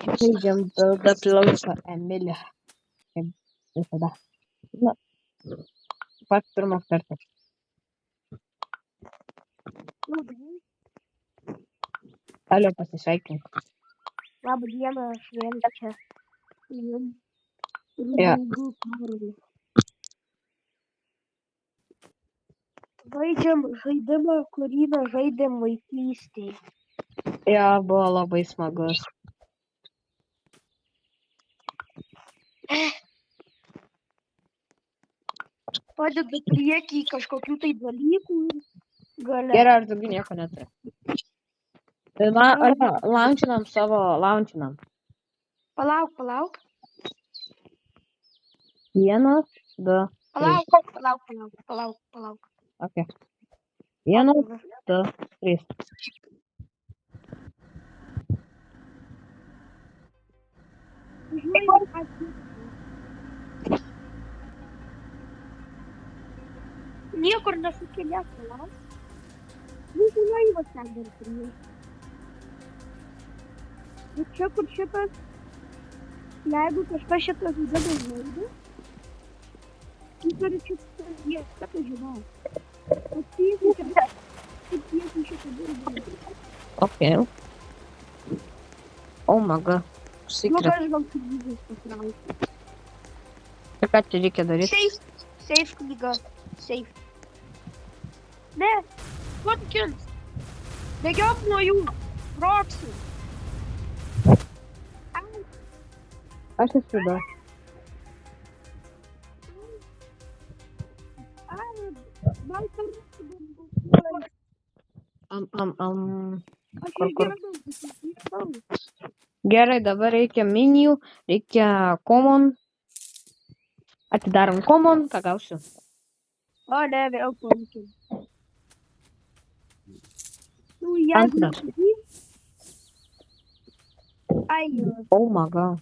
Žaidžiam tada plauką Emilį. Kaip visada. Na, pats pirmas kartas. Alio, pasisveikink. Labą dieną, aš vėl čia. Jo. Žaidžiam žaidimą, kurį mes žaidėm vaikystėje. Jo, buvo labai smagus. Padeda priekį kažkokių tai dalykų. Gale. Gerai, ar daugiau nieko neturi. Tai launčinam savo, launčinam. Palauk. 1, 2, 3. Palauk. Ok. 1, 2, 3. Niekur nesukėlė, palauk. Mūsų laivas ten dar prie. Ir čia, kur šitas, jeigu kažkas šitas žaidimą žaidė, tu turi šitą vietą, tai žinau. Atsiėmė šitą žaidimą. Ok. Oh my god. Nu, Secret. aš gal knygos patraukiu. Ir ką čia reikia daryti? Safe knyga. Safe. Ne, Watkins. Bėgiok nuo jų. Roksi. Aš esu da. Man kartu. Kur? Aš Gerai, dabar reikia menijų, reikia common. Atidarom common, ką gausiu? O, ne, vėl pumpkin. Nu, Antras. Ai, Oh my god.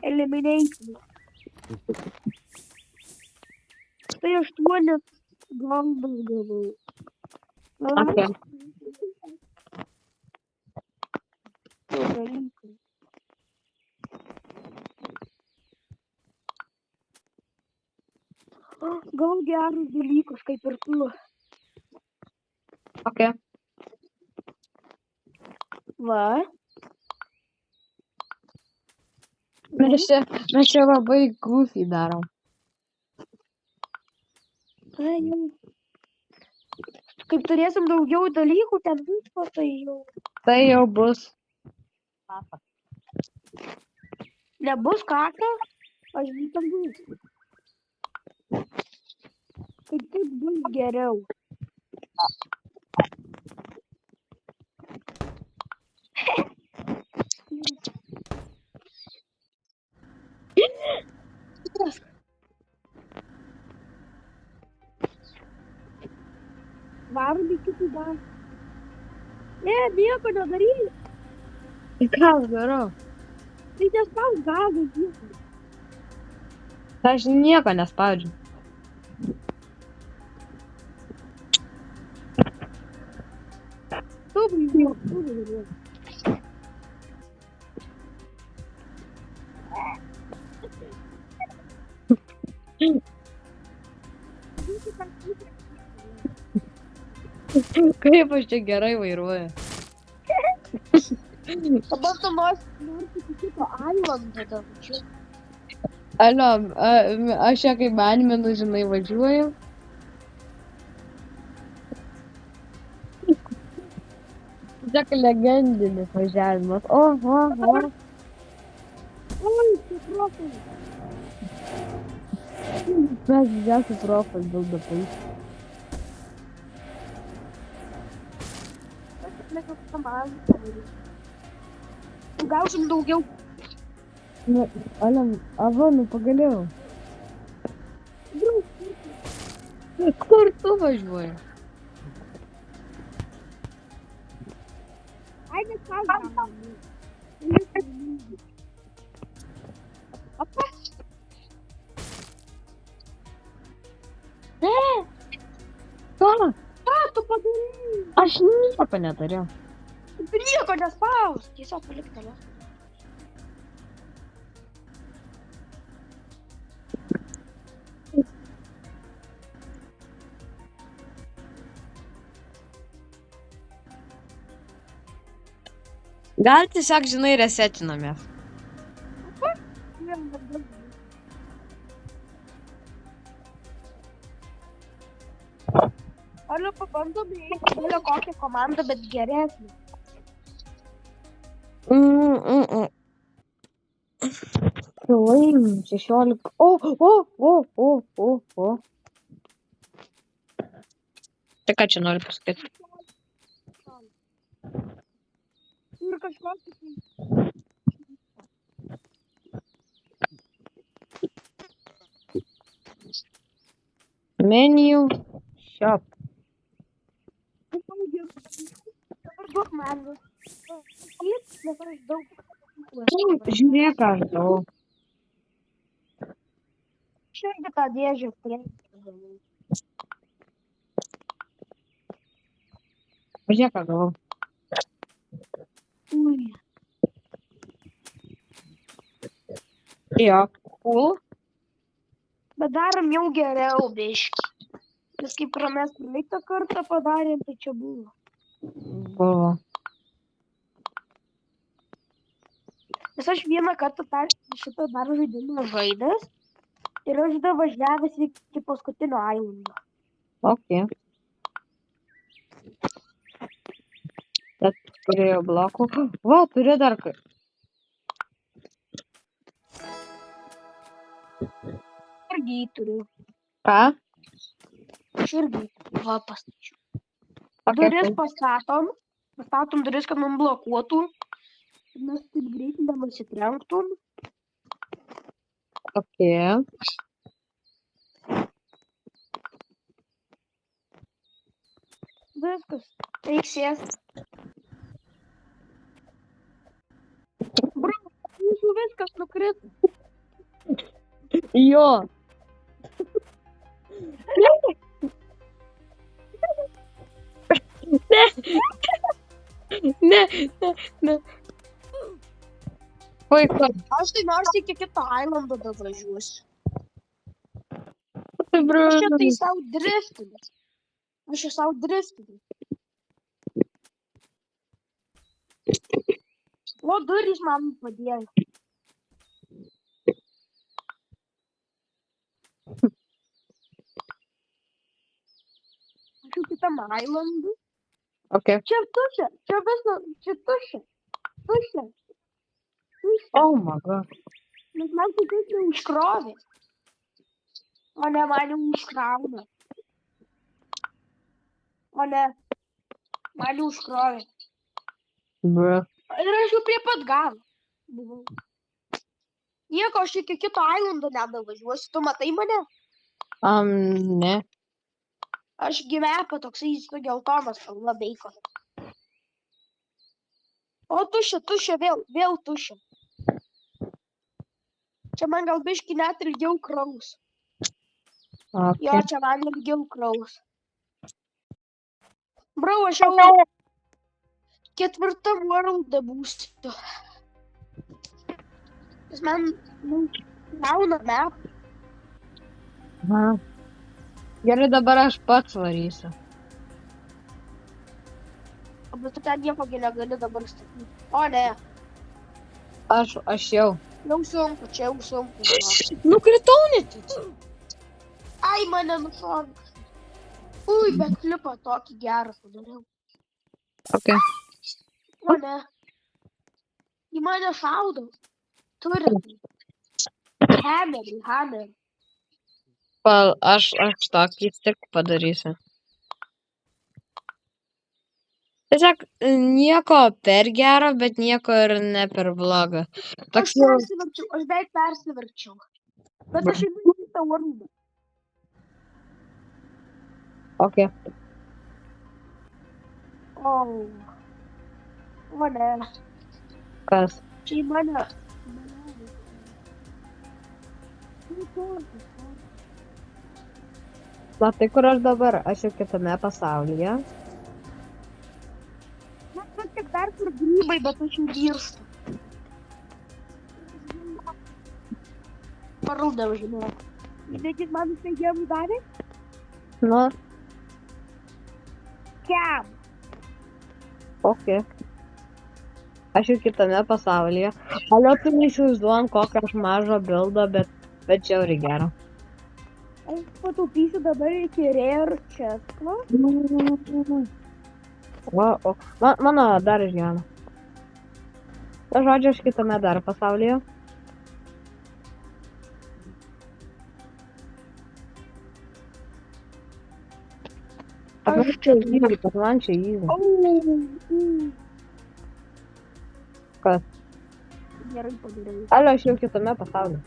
elimination. Tai 8 gambas gavau. Ok. Gal geras dalykas, kaip ir tu. Ok. Va. Mes čia labai goofy darom. Ai, jau. Kaip turėsim daugiau dalykų, ten visko, tai jau. Tai jau bus. Nebus kaka, aš visam bus. Kaip taip bus geriau. Varom į kitą dar. Ne, nieko nedaryk. Tai ką aš darau? Tai nespaus gazas nieko. Aš nieko nespaudžiu. Tu važiuok. Kaip aš čia gerai vairuoju. Dabar tu nors į kitą islandą davažiuok. Alio, aš čia kaip anime, žinai, važiuoju. Tiesiog legendinis važiavimas. Oho. Oi, čia profai. Mes didžiausi profai dėl dapai. Gausim daugiau. Alio, pagaliau. Kur tu važiuoji? Ai, nespaus. Opa. Ne. Ką? Ką tu padarei? Aš nieko nedariau. Tu nieko nespaus. Tiesiog palik telefoną. Gal tiesiog, žinai, resetinamės. Ar pabandom įeiti į kokią komandą, bet geresnį. Laim, 16. O. Tai ką čia noriu pasakyti? Ir kažkas tai. Menu shop. Dabar duok man. Nes aš daug. Žiūrėk, aš daug. Aš irgi tą dėžę prie. Žiūrėk, aš daug. Ui. Jo, cool. Bet darom jau geriau, biški. Nes kaip mes praeitą kartą padarėm, tai čia buvo. Buvo. Nes aš vieną kartą šitą dar žaidimą žaidęs ir aš dar važiavęs iki paskutinio ailando. Ok. Bet turėjo blokų. Va, turiu dar kai. Irgi turiu. Ką? Aš irgi va pastačiau. Ok, Duris pastatom duris, kad mums blokuotų. Mes taip greitai nenusitrenktum. Ok. Viskas. Reiks sėst. Bro, jūsų viskas nukrito. Jo. Ne. Puiku. Aš tai nors iki kito ailando davažiuosiu. Bro. Aš čia tai savo driftinis. Aš čia savo driftinis. O durys man padėjo. Aš jau kitam ailandu. Ok. Čia tušia. Čia viskas. Čia tušia. Tušia. Oh my god. Nes man tai taip neužkrovė. O ne, man jau užkrauna. O ne, man jau užkrovė. Bro. Ir aš jau prie pat galo buvau. Nieko, aš iki kito ailando nedavažiuosiu. Tu matai mane? Ne. Aš gyvepa toksai su geltonas spalva beikonas. O tušia, vėl tušia. Čia man gal biški net ilgiau kraus. Ok. Jo, čia man ilgiau kraus. Bro, aš jau ketvirtam worldą būsiu. Nes man gauna map. Aha. Gerai, dabar aš pats varysiu. Bet tu ten nieko negali dabar statyti. O ne, Aš jau. jau sunku, čia jau sunku. Nukritau netyčia. Ai, mane nušovė. Ui, bet klipą tokį gerą padariau. Ok. O ne. Į mane šaudo. Turi. Hammer. Pal, aš tokį tik padarysiu. Tiesiog nieko per gero, bet nieko ir ne per blogo. Aš beveik persiverčiau. Bet aš įdėjau į tą worldą. Ok. O ne. Kas? Čia į mane. Matai, kur aš dabar? Aš jau kitame pasaulyje. Bet tik dar dar kur grybai, bet aš jų girstu. Parūdau, žinau. Įdėkit man steigėjimų davė? Nu, Kiam. okei. Aš jau kitame pasaulyje. Alio, tu neįsivaizduojam kokią aš mažą bildą, bet žiauriai gerą. Aš pataupysiu dabar iki rare česlo. O, mano dar išgyvena. Ta žodžiu, aš kitame dar pasaulyje. Man čia easy. Kas? Gerai padariau. Alio, aš jau kitame pasaulyje.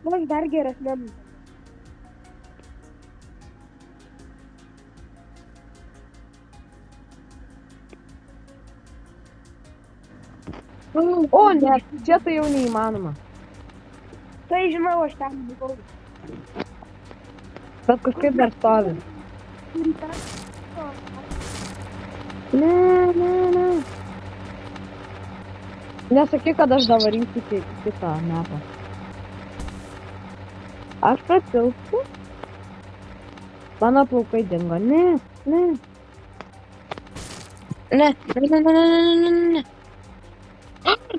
Nu, aš dar geresniam. O, ne, čia tai jau neįmanoma. Tai žinau, aš ten buvau. Bet kažkaip dar stovi. Ne. Nesakyk, kad aš davarysiu kitą metą. Aš pratilpsiu. Mano plaukai dingo. Ne.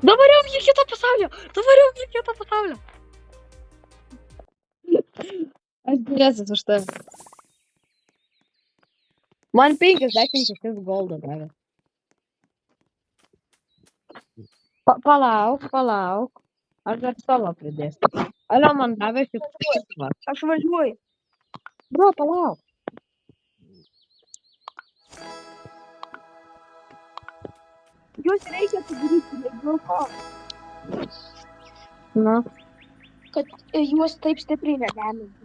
Dabar jau į kitą pasaulį. Aš dėsiu už tave. Man 56 goldo davė. Palauk. Aš dar savo pridėsiu. Alio, man davė šitą. Aš važiuoju. Bro, palauk. Jūs reikia padaryti, dėl ko? Na, Kad juos taip stipriai nedeminti.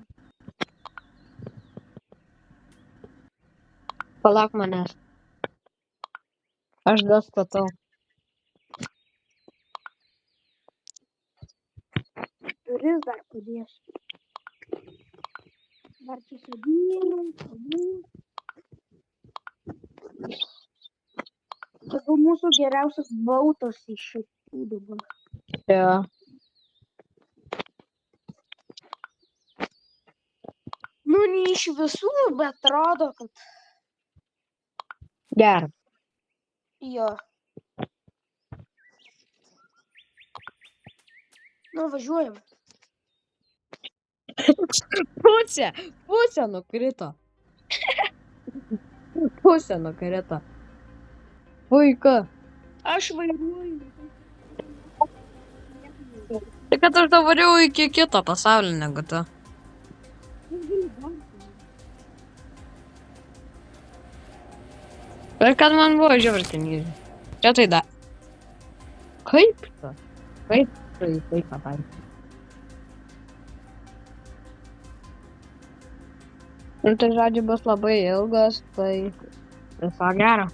palauk manęs. Aš dar statau. Duris dar padėsiu. Dar čia sėdėjau. Tai gal mūsų geriausias bautas iš šitų dabar. Jo. Nu, ne iš visų, bet atrodo, kad Geras. jo. Nu, važiuojam. Pusė nukrito. Puiku. Aš vairuoju. Tai kad aš dabar jau iki kito pasaulio negu tu. Bet kad man buvo žiaurtinį. Čia tai da. Kaip tu? Kaip tu į tai padarė? Nu tai žodžiu bus labai ilgas, tai viso gero.